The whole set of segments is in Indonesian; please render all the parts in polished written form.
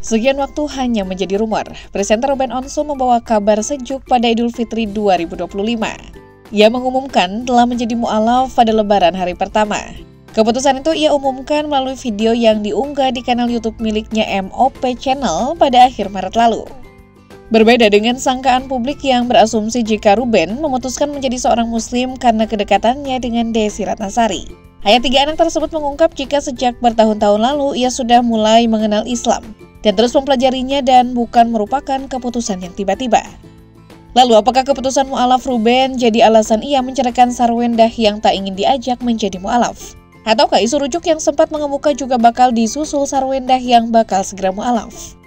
Sekian waktu hanya menjadi rumor. Presenter Ruben Onsu membawa kabar sejuk pada Idul Fitri 2025. Ia mengumumkan telah menjadi mu'alaf pada Lebaran hari pertama. Keputusan itu ia umumkan melalui video yang diunggah di kanal YouTube miliknya MOP Channel pada akhir Maret lalu. Berbeda dengan sangkaan publik yang berasumsi jika Ruben memutuskan menjadi seorang muslim karena kedekatannya dengan Desi Ratnasari. Ayah tiga anak tersebut mengungkap jika sejak bertahun-tahun lalu ia sudah mulai mengenal Islam dan terus mempelajarinya dan bukan merupakan keputusan yang tiba-tiba. Lalu apakah keputusan mu'alaf Ruben jadi alasan ia menceraikan Sarwendah yang tak ingin diajak menjadi mu'alaf? Ataukah isu rujuk yang sempat mengemuka juga bakal disusul Sarwendah yang bakal segera mu'alaf?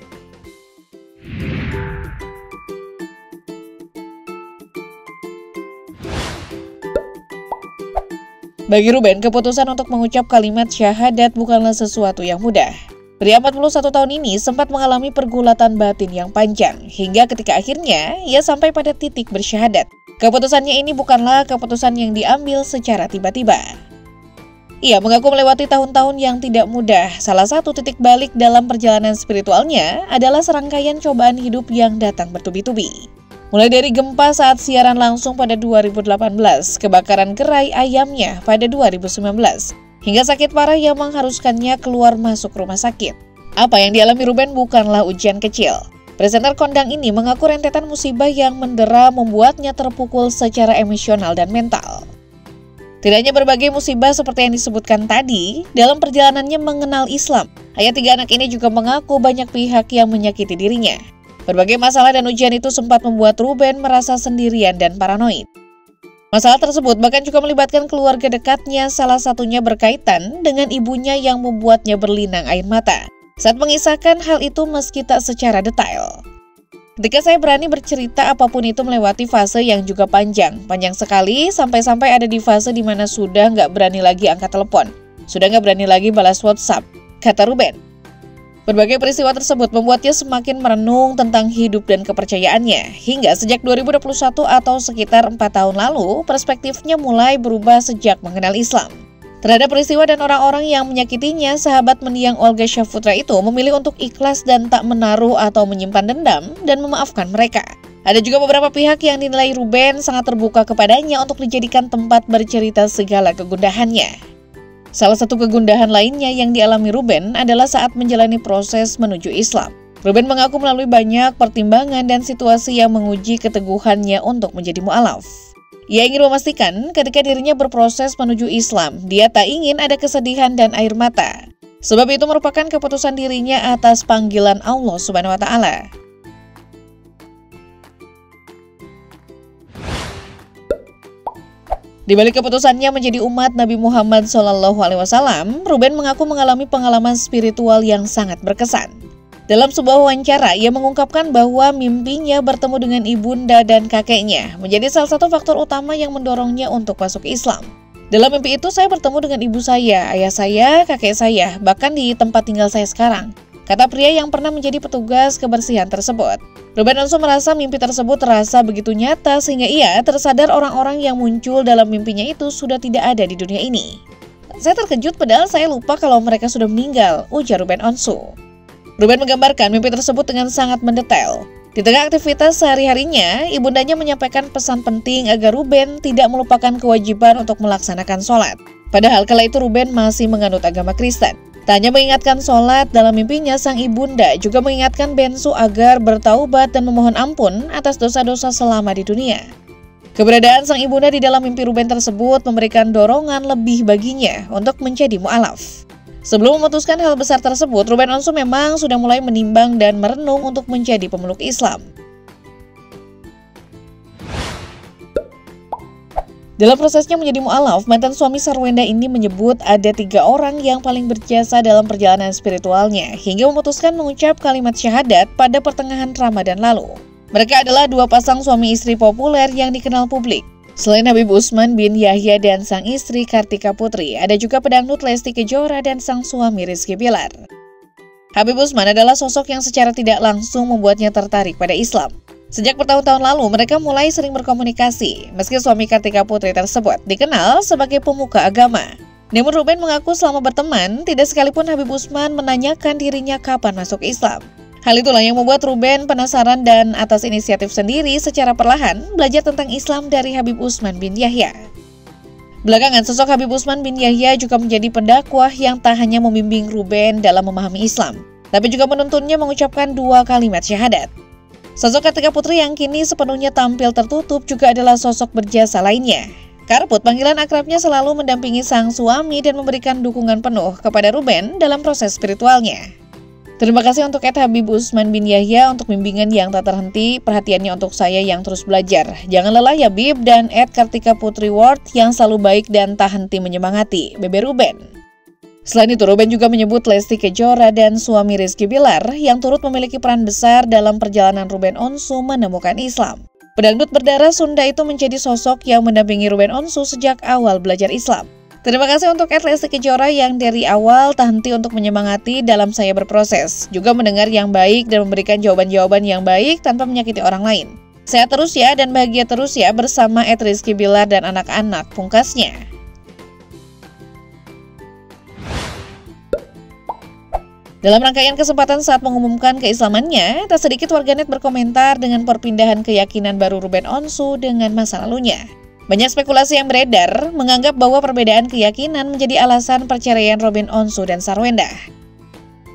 Bagi Ruben, keputusan untuk mengucap kalimat syahadat bukanlah sesuatu yang mudah. Pria 41 tahun ini sempat mengalami pergulatan batin yang panjang, hingga ketika akhirnya ia sampai pada titik bersyahadat. Keputusannya ini bukanlah keputusan yang diambil secara tiba-tiba. Ia mengaku melewati tahun-tahun yang tidak mudah. Salah satu titik balik dalam perjalanan spiritualnya adalah serangkaian cobaan hidup yang datang bertubi-tubi. Mulai dari gempa saat siaran langsung pada 2018, kebakaran gerai ayamnya pada 2019, hingga sakit parah yang mengharuskannya keluar masuk rumah sakit. Apa yang dialami Ruben bukanlah ujian kecil. Presenter kondang ini mengaku rentetan musibah yang mendera membuatnya terpukul secara emosional dan mental. Tidak hanya berbagai musibah seperti yang disebutkan tadi, dalam perjalanannya mengenal Islam, ayah tiga anak ini juga mengaku banyak pihak yang menyakiti dirinya. Berbagai masalah dan ujian itu sempat membuat Ruben merasa sendirian dan paranoid. Masalah tersebut bahkan juga melibatkan keluarga dekatnya, salah satunya berkaitan dengan ibunya yang membuatnya berlinang air mata saat mengisahkan hal itu meski tak secara detail. Ketika saya berani bercerita, apapun itu melewati fase yang juga panjang sekali, sampai-sampai ada di fase di mana sudah nggak berani lagi angkat telepon, sudah nggak berani lagi balas WhatsApp, kata Ruben. Berbagai peristiwa tersebut membuatnya semakin merenung tentang hidup dan kepercayaannya. Hingga sejak 2021 atau sekitar 4 tahun lalu, perspektifnya mulai berubah sejak mengenal Islam. Terhadap peristiwa dan orang-orang yang menyakitinya, sahabat mendiang Olga Syahputra itu memilih untuk ikhlas dan tak menaruh atau menyimpan dendam dan memaafkan mereka. Ada juga beberapa pihak yang dinilai Ruben sangat terbuka kepadanya untuk dijadikan tempat bercerita segala kegundahannya. Salah satu kegundahan lainnya yang dialami Ruben adalah saat menjalani proses menuju Islam. Ruben mengaku melalui banyak pertimbangan dan situasi yang menguji keteguhannya untuk menjadi mu'alaf. Ia ingin memastikan ketika dirinya berproses menuju Islam, dia tak ingin ada kesedihan dan air mata. Sebab itu merupakan keputusan dirinya atas panggilan Allah Subhanahu wa Ta'ala. Di balik keputusannya menjadi umat Nabi Muhammad SAW, Ruben mengaku mengalami pengalaman spiritual yang sangat berkesan. Dalam sebuah wawancara, ia mengungkapkan bahwa mimpinya bertemu dengan ibunda dan kakeknya menjadi salah satu faktor utama yang mendorongnya untuk masuk Islam. Dalam mimpi itu, saya bertemu dengan ibu saya, ayah saya, kakek saya, bahkan di tempat tinggal saya sekarang, kata pria yang pernah menjadi petugas kebersihan tersebut. Ruben Onsu merasa mimpi tersebut terasa begitu nyata sehingga ia tersadar orang-orang yang muncul dalam mimpinya itu sudah tidak ada di dunia ini. Saya terkejut padahal saya lupa kalau mereka sudah meninggal, ujar Ruben Onsu. Ruben menggambarkan mimpi tersebut dengan sangat mendetail. Di tengah aktivitas sehari-harinya, ibundanya menyampaikan pesan penting agar Ruben tidak melupakan kewajiban untuk melaksanakan sholat. Padahal kala itu Ruben masih menganut agama Kristen. Tak hanya mengingatkan sholat, dalam mimpinya sang ibunda juga mengingatkan Bensu agar bertaubat dan memohon ampun atas dosa-dosa selama di dunia. Keberadaan sang ibunda di dalam mimpi Ruben tersebut memberikan dorongan lebih baginya untuk menjadi mu'alaf. Sebelum memutuskan hal besar tersebut, Ruben Onsu memang sudah mulai menimbang dan merenung untuk menjadi pemeluk Islam. Dalam prosesnya menjadi mu'alaf, mantan suami Sarwendah ini menyebut ada 3 orang yang paling berjasa dalam perjalanan spiritualnya hingga memutuskan mengucap kalimat syahadat pada pertengahan Ramadan lalu. Mereka adalah 2 pasang suami istri populer yang dikenal publik. Selain Habib Usman bin Yahya dan sang istri Kartika Putri, ada juga pedangdut Lesti Kejora dan sang suami Rizky Bilar. Habib Usman adalah sosok yang secara tidak langsung membuatnya tertarik pada Islam. Sejak bertahun-tahun lalu, mereka mulai sering berkomunikasi, meski suami Kartika Putri tersebut dikenal sebagai pemuka agama. Namun Ruben mengaku selama berteman, tidak sekalipun Habib Usman menanyakan dirinya kapan masuk Islam. Hal itulah yang membuat Ruben penasaran dan atas inisiatif sendiri secara perlahan belajar tentang Islam dari Habib Utsman bin Yahya. Belakangan, sosok Habib Utsman bin Yahya juga menjadi pendakwah yang tak hanya membimbing Ruben dalam memahami Islam, tapi juga menuntunnya mengucapkan 2 kalimat syahadat. Sosok Kartika Putri yang kini sepenuhnya tampil tertutup juga adalah sosok berjasa lainnya. Karput, panggilan akrabnya, selalu mendampingi sang suami dan memberikan dukungan penuh kepada Ruben dalam proses spiritualnya. Terima kasih untuk Habib Utsman bin Yahya untuk bimbingan yang tak terhenti, perhatiannya untuk saya yang terus belajar. Jangan lelah ya Bib, dan Kartika Putri Ward yang selalu baik dan tak henti menyemangati, Bebe Ruben. Selain itu, Ruben juga menyebut Lesti Kejora dan suami Rizky Bilar yang turut memiliki peran besar dalam perjalanan Ruben Onsu menemukan Islam. Pedangdut berdarah Sunda itu menjadi sosok yang mendampingi Ruben Onsu sejak awal belajar Islam. Terima kasih untuk Lesti Kejora yang dari awal tak henti untuk menyemangati dalam saya berproses, juga mendengar yang baik dan memberikan jawaban-jawaban yang baik tanpa menyakiti orang lain. Sehat terus ya dan bahagia terus ya bersama Rizky Bilar dan anak-anak, pungkasnya. Dalam rangkaian kesempatan saat mengumumkan keislamannya, tak sedikit warganet berkomentar dengan perpindahan keyakinan baru Ruben Onsu dengan masa lalunya. Banyak spekulasi yang beredar menganggap bahwa perbedaan keyakinan menjadi alasan perceraian Ruben Onsu dan Sarwenda.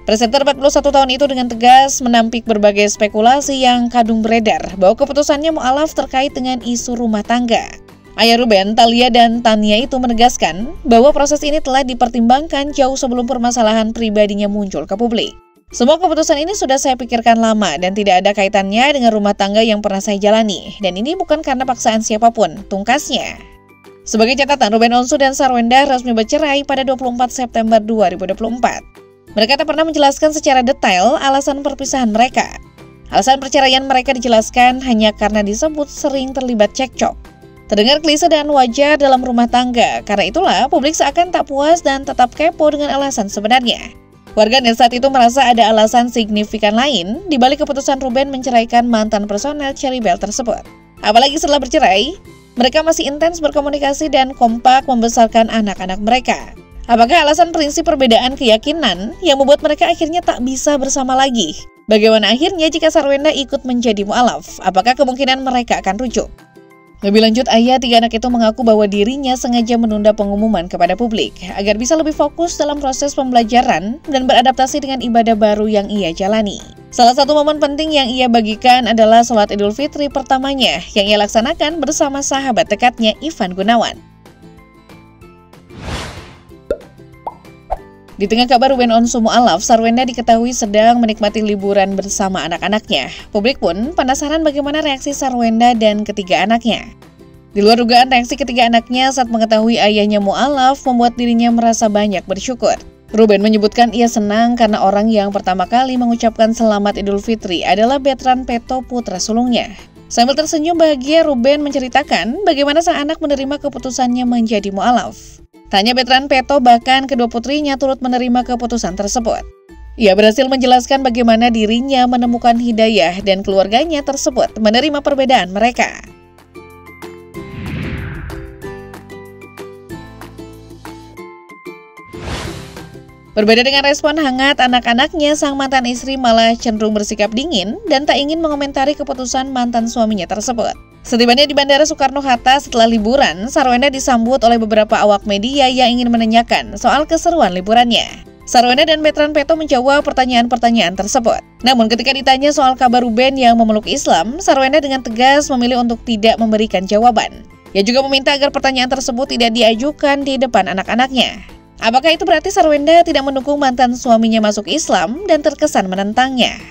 Presenter 41 tahun itu dengan tegas menampik berbagai spekulasi yang kadung beredar bahwa keputusannya mualaf terkait dengan isu rumah tangga. Ayah Ruben, Thalia dan Tania itu menegaskan bahwa proses ini telah dipertimbangkan jauh sebelum permasalahan pribadinya muncul ke publik. Semua keputusan ini sudah saya pikirkan lama dan tidak ada kaitannya dengan rumah tangga yang pernah saya jalani. Dan ini bukan karena paksaan siapapun, tungkasnya. Sebagai catatan, Ruben Onsu dan Sarwenda resmi bercerai pada 24 September 2024. Mereka tak pernah menjelaskan secara detail alasan perpisahan mereka. Alasan perceraian mereka dijelaskan hanya karena disebut sering terlibat cekcok. Terdengar klise dan wajar dalam rumah tangga, karena itulah publik seakan tak puas dan tetap kepo dengan alasan sebenarnya. Warganet saat itu merasa ada alasan signifikan lain di balik keputusan Ruben menceraikan mantan personel Cherry Bell tersebut. Apalagi setelah bercerai, mereka masih intens berkomunikasi dan kompak membesarkan anak-anak mereka. Apakah alasan prinsip perbedaan keyakinan yang membuat mereka akhirnya tak bisa bersama lagi? Bagaimana akhirnya jika Sarwenda ikut menjadi mualaf? Apakah kemungkinan mereka akan rujuk? Lebih lanjut, ayah 3 anak itu mengaku bahwa dirinya sengaja menunda pengumuman kepada publik agar bisa lebih fokus dalam proses pembelajaran dan beradaptasi dengan ibadah baru yang ia jalani. Salah satu momen penting yang ia bagikan adalah sholat Idul Fitri pertamanya yang ia laksanakan bersama sahabat dekatnya Ivan Gunawan. Di tengah kabar Ruben Onsu mualaf, Sarwenda diketahui sedang menikmati liburan bersama anak-anaknya. Publik pun penasaran bagaimana reaksi Sarwenda dan ketiga anaknya. Di luar dugaan, reaksi ketiga anaknya saat mengetahui ayahnya mualaf membuat dirinya merasa banyak bersyukur. Ruben menyebutkan ia senang karena orang yang pertama kali mengucapkan selamat Idul Fitri adalah Betran Peto, putra sulungnya. Sambil tersenyum bahagia, Ruben menceritakan bagaimana sang anak menerima keputusannya menjadi mualaf. Tanya Betran Peto, bahkan kedua putrinya turut menerima keputusan tersebut. Ia berhasil menjelaskan bagaimana dirinya menemukan hidayah dan keluarganya tersebut menerima perbedaan mereka. Berbeda dengan respon hangat anak-anaknya, sang mantan istri malah cenderung bersikap dingin dan tak ingin mengomentari keputusan mantan suaminya tersebut. Setibanya di Bandara Soekarno-Hatta setelah liburan, Sarwenda disambut oleh beberapa awak media yang ingin menanyakan soal keseruan liburannya. Sarwenda dan Betran Peto menjawab pertanyaan-pertanyaan tersebut. Namun ketika ditanya soal kabar Ruben yang memeluk Islam, Sarwenda dengan tegas memilih untuk tidak memberikan jawaban. Ia juga meminta agar pertanyaan tersebut tidak diajukan di depan anak-anaknya. Apakah itu berarti Sarwenda tidak mendukung mantan suaminya masuk Islam dan terkesan menentangnya?